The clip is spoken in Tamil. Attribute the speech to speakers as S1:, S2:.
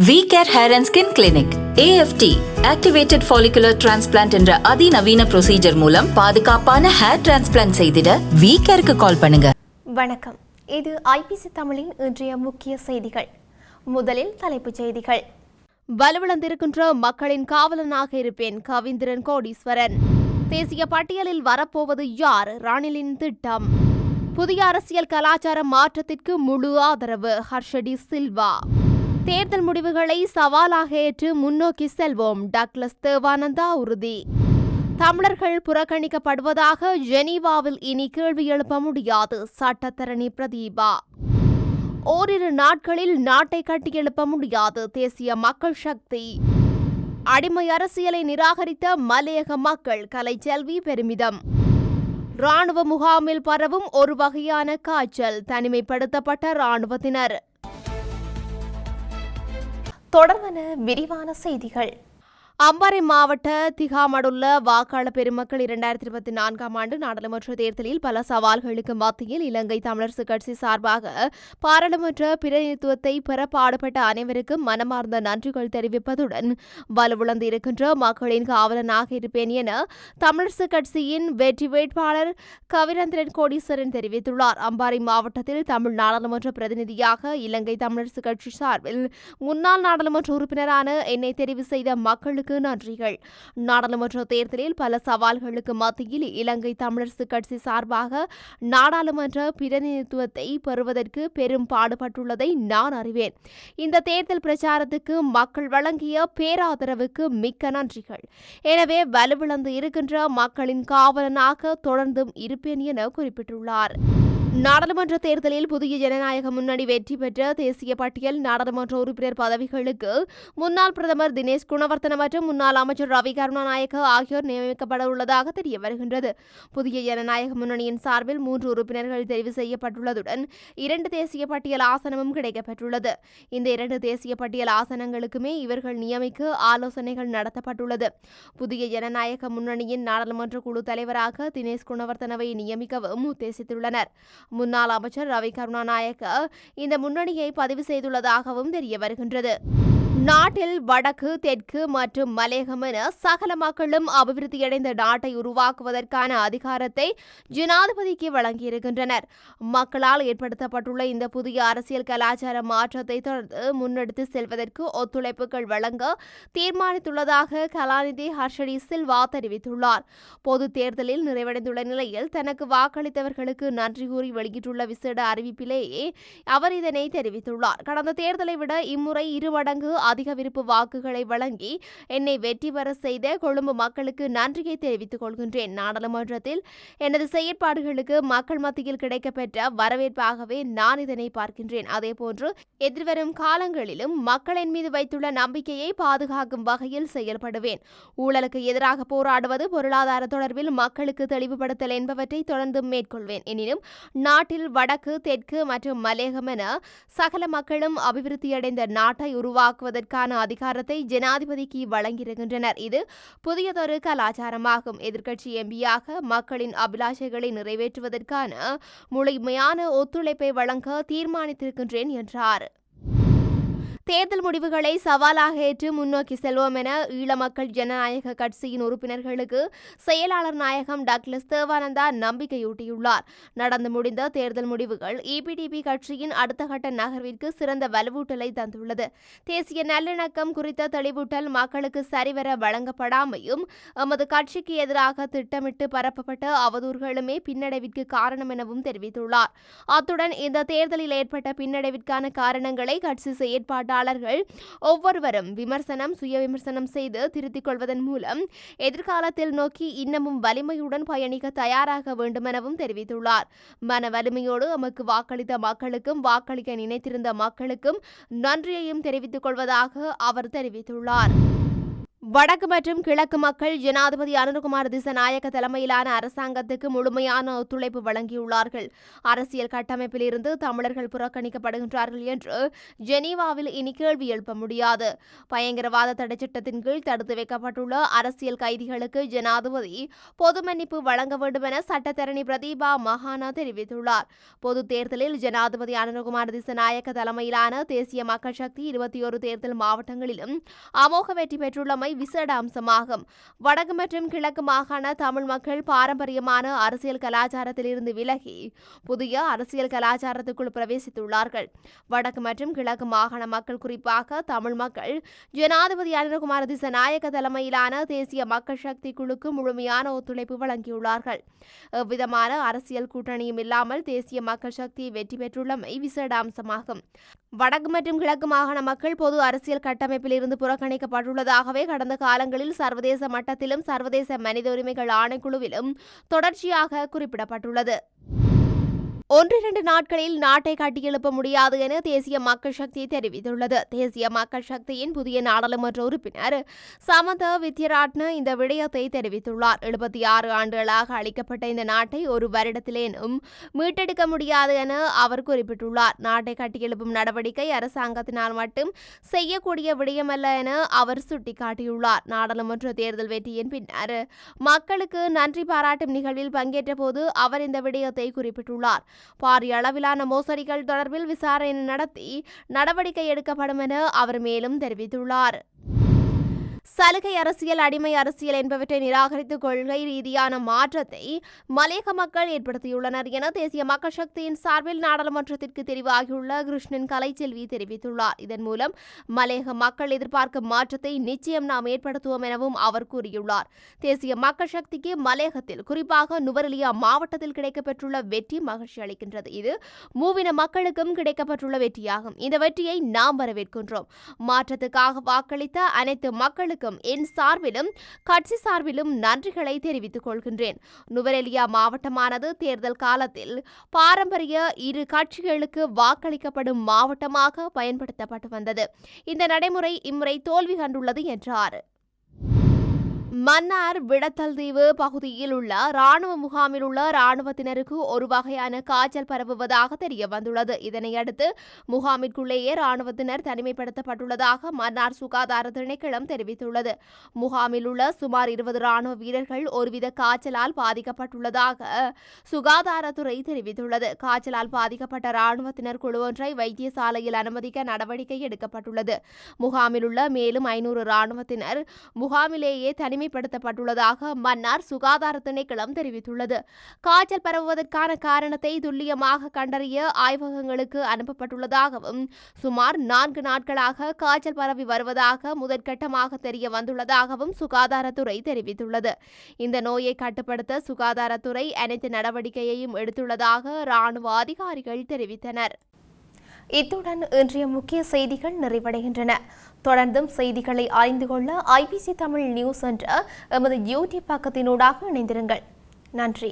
S1: V-Care Hair and Skin Clinic AFT Activated Follicular Transplant என்ற அதிநவீன ப்ரொசீஜர் மூலம் பாதுகாப்பான ஹேர் டிரான்ஸ்பிளான்ட் செய்திட V-Careக்கு கால் பண்ணுங்க.
S2: வணக்கம், இது ஐபிசி தமிழின் இன்றைய முக்கிய செய்திகள். முதலில் தலைப்புச் செய்திகள். வலுவிழந்திருக்கின்ற மக்களின் காவலனாக இருப்பேன் கவிந்திரன் கோடீஸ்வரன். தேசிய பட்டியலில் வரப்போவது யார்? ரணிலின் திட்டம். புதிய அரசியல் கலாச்சார மாற்றத்திற்கு முழு ஆதரவு ஹர்ஷடி சில்வா. தேர்தல் முடிவுகளை சவாலாக ஏற்று முன்னோக்கி செல்வோம் டக்ளஸ் தேவானந்தா உறுதி. தமிழர்கள் புறக்கணிக்கப்படுவதாக ஜெனீவாவில் இனி கேள்வி எழுப்ப முடியாது சட்டத்தரணி பிரதீபா. ஓரிரு நாட்களில் நாட்டை கட்டியெழுப்ப முடியாது தேசிய மக்கள் சக்தி. அடிமை அரசியலை நிராகரித்த மலையக மக்கள் கலைச்செல்வி பெருமிதம். இராணுவ முகாமில் பரவும் ஒரு வகையான காய்ச்சல் தனிமைப்படுத்தப்பட்ட இராணுவத்தினர். தொடர்பான விரிவான செய்திகள். அம்பாறை மாவட்ட திகாமடுள்ள வாக்காளர் பெருமக்கள் 2024ஆம் ஆண்டு நாடாளுமன்ற தேர்தலில் பல சவால்களுக்கு மத்தியில் இலங்கை தமிழரசு கட்சி சார்பாக பாராளுமன்ற பிரதிநிதித்துவத்தை பெற பாடுபட்ட அனைவருக்கும் மனமார்ந்த நன்றிகள் தெரிவிப்பதுடன் வலுவிழந்து இருக்கின்ற மக்களின் காவலனாக இருப்பேன் என தமிழரசு கட்சியின் வெற்றி வேட்பாளர் கவிரந்திரன் கோடீஸ்வரன் தெரிவித்துள்ளார். அம்பாறை மாவட்டத்தில் தமிழ் நாடாளுமன்ற பிரதிநிதியாக இலங்கை தமிழரசு கட்சி சார்பில் முன்னாள் நாடாளுமன்ற உறுப்பினரான என்னை தெரிவு செய்த மக்களுக்கு நன்றிகள். நாடாளுமன்ற தேர்தலில் பல சவால்களுக்கு மத்தியில் இலங்கை தமிழரசு கட்சி சார்பாக நாடாளுமன்ற பிரதிநிதித்துவத்தை பெறுவதற்கு பெரும் பாடுபட்டுள்ளதை நான் அறிவேன். இந்த தேர்தல் பிரச்சாரத்துக்கு மக்கள் வழங்கிய பேராதரவுக்கு மிக்க நன்றிகள். எனவே வலுவிழந்து இருக்கின்ற மக்களின் காவலனாக தொடர்ந்தும் இருப்பேன் என குறிப்பிட்டுள்ளார். நாடாளுமன்ற தேர்தலில் புதிய ஜனநாயக முன்னணி வெற்றி பெற்ற தேசிய பட்டியல் நாடாளுமன்ற உறுப்பினர் பதவிகளுக்கு முன்னாள் பிரதமர் தினேஷ் குணவர்த்தன மற்றும் முன்னாள் அமைச்சர் ரவி கருணாநாயக்க ஆகியோர் நியமிக்கப்பட உள்ளதாக தெரிய வருகின்றது. புதிய ஜனநாயக முன்னணியின் சார்பில் 3 உறுப்பினர்கள் தெரிவு செய்யப்பட்டுள்ளதுடன் 2 தேசிய பட்டியல் ஆசனமும் கிடைக்கப்பெற்றுள்ளது. இந்த 2 தேசிய பட்டியல் ஆசனங்களுக்குமே இவர்கள் நியமிக்க ஆலோசனைகள் நடத்தப்பட்டுள்ளது. புதிய ஜனநாயக முன்னணியின் நாடாளுமன்ற குழு தலைவராக தினேஷ் குணவர்த்தனவை நியமிக்கவும் உத்தேசித்துள்ளனர். முன்னாள் அமைச்சர் ரவி கருணாநாயக்க இந்த முன்னணியை பதிவு செய்துள்ளதாகவும் தெரிய வருகின்றது. நாட்டில் வடக்கு, தெற்கு மற்றும் மலையகம் என சகல மக்களும் அபிவிருத்தியடைந்த நாட்டை உருவாக்குவதற்கான அதிகாரத்தை ஜனாதிபதிக்கு வழங்கியிருக்கின்றனர். மக்களால் ஏற்படுத்தப்பட்டுள்ள இந்த புதிய அரசியல் கலாச்சார மாற்றத்தை தொடர்ந்து முன்னெடுத்து செல்வதற்கு ஒத்துழைப்புகள் வழங்க தீர்மானித்துள்ளதாக கலாநிதி ஹர்ஷடி சில்வா தெரிவித்துள்ளார். பொது தேர்தலில் நிறைவடைந்துள்ள நிலையில் தனக்கு வாக்களித்தவர்களுக்கு நன்றி கூறி வெளியிட்டுள்ள விசேட அறிவிப்பிலேயே அவர் இதனை தெரிவித்துள்ளார். கடந்த தேர்தலை விட இம்முறை 2 மடங்கு அதிக விருப்பு வாக்குகளை வழங்கி என்னை வெற்றி பெற செய்த கொழும்பு மக்களுக்கு நன்றியை தெரிவித்துக் கொள்கின்றேன். நாடாளுமன்றத்தில் எனது செயற்பாடுகளுக்கு மக்கள் மத்தியில் கிடைக்கப்பெற்ற வரவேற்பாகவே நான் இதனை பார்க்கின்றேன். அதேபோன்று எதிர்வரும் காலங்களிலும் மக்களின் மீது வைத்துள்ள நம்பிக்கையை பாதுகாக்கும் வகையில் செயல்படுவேன். ஊழலுக்கு எதிராக போராடுவது, பொருளாதார தொடர்பில் மக்களுக்கு தெளிவுபடுத்தல் என்பவற்றை தொடர்ந்து மேற்கொள்வேன். எனினும் நாட்டில் வடக்கு, தெற்கு மற்றும் மலையகம் என சகல மக்களும் அபிவிருத்தியடைந்த நாட்டை உருவாக்குவதற்கான அதிகாரத்தை ஜனாதிபதிக்கு வழங்கியிருக்கின்றனர். இது புதியதொரு கலாச்சாரமாகும். எதிர்க்கட்சி எம்பியாக மக்களின் அபிலாஷைகளை நிறைவேற்றுவதற்கான முழுமையான ஒத்துழைப்பை வழங்க தீர்மானித்திருக்கின்றேன் என்றார். தேர்தல் முடிவுகளை சவாலாக ஏற்று முன்னோக்கி செல்வோம் என ஈழ மக்கள் ஜனநாயக கட்சியின் உறுப்பினர்களுக்கு செயலாளர் நாயகம் டக்ளஸ் தேவானந்தா நம்பிக்கையூட்டியுள்ளார். நடந்து முடிந்த தேர்தல் முடிவுகள் EPDP கட்சியின் அடுத்த கட்ட நகர்விற்கு சிறந்த வலுவூட்டலை தந்துள்ளது. தேசிய நல்லிணக்கம் குறித்த தெளிவூட்டல் மக்களுக்கு சரிவர வழங்கப்படாமையும் எமது கட்சிக்கு எதிராக திட்டமிட்டு பரப்பப்பட்ட அவதூறுகளுமே பின்னடைவிற்கு காரணம் எனவும் தெரிவித்துள்ளார். அத்துடன் இந்த தேர்தலில் ஏற்பட்ட பின்னடைவிற்கான காரணங்களை கட்சி செயற்பாட்டாளர்கள் ஒவ்வொருவரும் சுய விமர்சனம் செய்து திருத்திக் கொள்வதன் மூலம் எதிர்காலத்தில் நோக்கி இன்னமும் வலிமையுடன் பயணிக்க தயாராக வேண்டும் எனவும் தெரிவித்துள்ளார். மன வலிமையோடு எமக்கு வாக்களித்த மக்களுக்கும் வாக்களிக்க நினைத்திருந்த மக்களுக்கும் நன்றியையும் தெரிவித்துக் கொள்வதாக அவர் தெரிவித்துள்ளார். வடக்கு மற்றும் கிழக்கு மக்கள் ஜனாதிபதி அனுரகுமார் திசநாயக்க தலைமையிலான அரசாங்கத்துக்கு முழுமையான ஒத்துழைப்பு வழங்கியுள்ளார்கள். அரசியல் கட்டமைப்பில் இருந்து தமிழர்கள் புறக்கணிக்கப்படுகின்றார்கள் என்று ஜெனீவாவில் இனி கேள்வி எழுப்ப முடியாது. பயங்கரவாத தடைச்சட்டத்தின் கீழ் தடுத்து வைக்கப்பட்டுள்ள அரசியல் கைதிகளுக்கு ஜனாதிபதி பொது மன்னிப்பு வழங்க வேண்டும் என சட்டத்தரணி பிரதீபா மகானா தெரிவித்துள்ளார். பொது தேர்தலில் ஜனாதிபதி அனுரகுமார் திசநாயக்க தலைமையிலான தேசிய மக்கள் சக்தி 21 தேர்தல் மாவட்டங்களிலும் அமோக வெற்றி பெற்றுள்ளமை விசேட அம்சமாகும். வடக்கு மற்றும் கிழக்கு மாகாண தமிழ் மக்கள் பாரம்பரியமான அரசியல் கலாச்சாரத்தில் இருந்து விலகி புதிய அரசியல் கலாச்சாரத்துக்குள் பிரவேசித்துள்ளார்கள். வடக்கு மற்றும் கிழக்கு மாகாண மக்கள், குறிப்பாக தமிழ் மக்கள், ஜனாதிபதி அனுரகுமார் திசநாயக்க தலைமையிலான தேசிய மக்கள் சக்தி குழுக்கு முழுமையான ஒத்துழைப்பு வழங்கியுள்ளார்கள். எவ்விதமான அரசியல் கூட்டணியும் இல்லாமல் தேசிய மக்கள் சக்தி வெற்றி பெற்றுள்ளமை விசேட அம்சமாகும். வடக்கு மற்றும் கிழக்கு மாகாண மக்கள் பொது அரசியல் கட்டமைப்பில் இருந்து புறக்கணிக்கப்பட்டுள்ளதாகவே கடந்த காலங்களில் சர்வதேச மட்டத்திலும் சர்வதேச மனித உரிமைகள் ஆணைக்குழுவிலும் தொடர்ச்சியாக குறிப்பிடப்பட்டுள்ளது. 1-2 நாட்களில் நாட்டை கட்டியெழுப்ப முடியாது என தேசிய மக்கள் சக்தி தெரிவித்துள்ளது. தேசிய மக்கள் சக்தியின் புதிய நாடாளுமன்ற உறுப்பினர் சமந்த வித்யராட்ன இந்த விடயத்தை தெரிவித்துள்ளார். 76 ஆண்டுகளாக அளிக்கப்பட்ட இந்த நாட்டை ஒரு வருடத்திலேனும் மீட்டெடுக்க முடியாது என அவர் குறிப்பிட்டுள்ளார். நாட்டை கட்டியெழுப்பும் நடவடிக்கை அரசாங்கத்தினால் மட்டும் செய்யக்கூடிய விடயமல்ல என அவர் சுட்டிக்காட்டியுள்ளார். நாடாளுமன்ற தேர்தல் வெற்றியின் பின்னர் மக்களுக்கு நன்றி பாராட்டும் நிகழ்வில் பங்கேற்ற போது அவர் இந்த விடயத்தை குறிப்பிட்டுள்ளார். பாரிய அளவிலான மோசடிகள் தொடர்பில் விசாரணை நடத்தி நடவடிக்கை எடுக்கப்படும் என அவர் மேலும் தெரிவித்துள்ளார். சலுகை அரசியல், அடிமை அரசியல் என்பவற்றை நிராகரித்து கொள்கை ரீதியான மாற்றத்தை மலையக மக்கள் ஏற்படுத்தியுள்ளனர் என தேசிய மக்கள் சக்தியின் சார்பில் நாடாளுமன்றத்திற்கு தெரிவாகியுள்ள கிருஷ்ணன் கலைச்செல்வி தெரிவித்துள்ளார். இதன் மூலம் மலையக மக்கள் எதிர்பார்க்கும் மாற்றத்தை நிச்சயம் நாம் ஏற்படுத்துவோம் எனவும் அவர் கூறியுள்ளார். தேசிய மக்கள் சக்திக்கு மலையகத்தில், குறிப்பாக நுவரெலியா மாவட்டத்தில் கிடைக்கப்பெற்றுள்ள வெற்றி மகிழ்ச்சி அளிக்கின்றது. இது மூவின மக்களுக்கும் கிடைக்கப்பட்டுள்ள வெற்றியாகும். இந்த வெற்றியை நாம் வரவேற்கின்றோம். மாற்றத்துக்காக வாக்களித்த அனைத்து மக்களுக்கும் என் சார்பிலும் கட்சி சார்பிலும் நன்றிகளை தெரிவித்துக் கொள்கின்றேன். நுவரெலியா மாவட்டமானது தேர்தல் காலத்தில் பாரம்பரிய இரு கட்சிகளுக்கு வாக்களிக்கப்படும் மாவட்டமாக பயன்படுத்தப்பட்டு வந்தது. இந்த நடைமுறை இம்முறை தோல்வி கண்டுள்ளது என்றார். மன்னார் விடத்தல் தீவு பகுதியில் உள்ள ராணுவ முகாமில் உள்ள ராணுவத்தினருக்கு ஒரு வகையான காய்ச்சல் பரவுவதாக தெரிய வந்துள்ளது. இதனையடுத்து முகாமிற்குள்ளேயே ராணுவத்தினர் தனிமைப்படுத்தப்பட்டுள்ளதாக மன்னார் சுகாதார திணைக்களம் தெரிவித்துள்ளது. முகாமில் உள்ள சுமார் 20 ராணுவ வீரர்கள் ஒருவித காய்ச்சலால் பாதிக்கப்பட்டுள்ளதாக சுகாதாரத்துறை தெரிவித்துள்ளது. காய்ச்சலால் பாதிக்கப்பட்ட ராணுவத்தினர் குழு ஒன்றை வைத்தியசாலையில் அனுமதிக்க நடவடிக்கை எடுக்கப்பட்டுள்ளது. முகாமில் உள்ள மேலும் 500 ராணுவத்தினர் முகாமிலேயே தனிமைப்படுத்தப்பட்டுள்ளதாக மன்னார் சுகாதார திணைக்களம் தெரிவித்துள்ளது. காய்ச்சல் பரவுவதற்கான காரணத்தை துல்லியமாக கண்டறிய ஆய்வகங்களுக்கு அனுப்பப்பட்டுள்ளதாகவும் சுமார் 4 நாட்களாக காய்ச்சல் பரவி வருவதாக முதற்கட்டமாக தெரிய வந்துள்ளதாகவும் சுகாதாரத்துறை தெரிவித்துள்ளது. இந்த நோயை கட்டுப்படுத்த சுகாதாரத்துறை அனைத்து நடவடிக்கையையும் எடுத்துள்ளதாக ராணுவ அதிகாரிகள் தெரிவித்தனர். இத்துடன் இன்றைய முக்கிய செய்திகள் நிறைவடைகின்றன. தொடர்ந்தும் செய்திகளை அறிந்து கொள்ள IBC தமிழ் நியூஸ் என்ற எமது யூடியூப் பக்கத்தினூடாக இணைந்திருங்கள். நன்றி.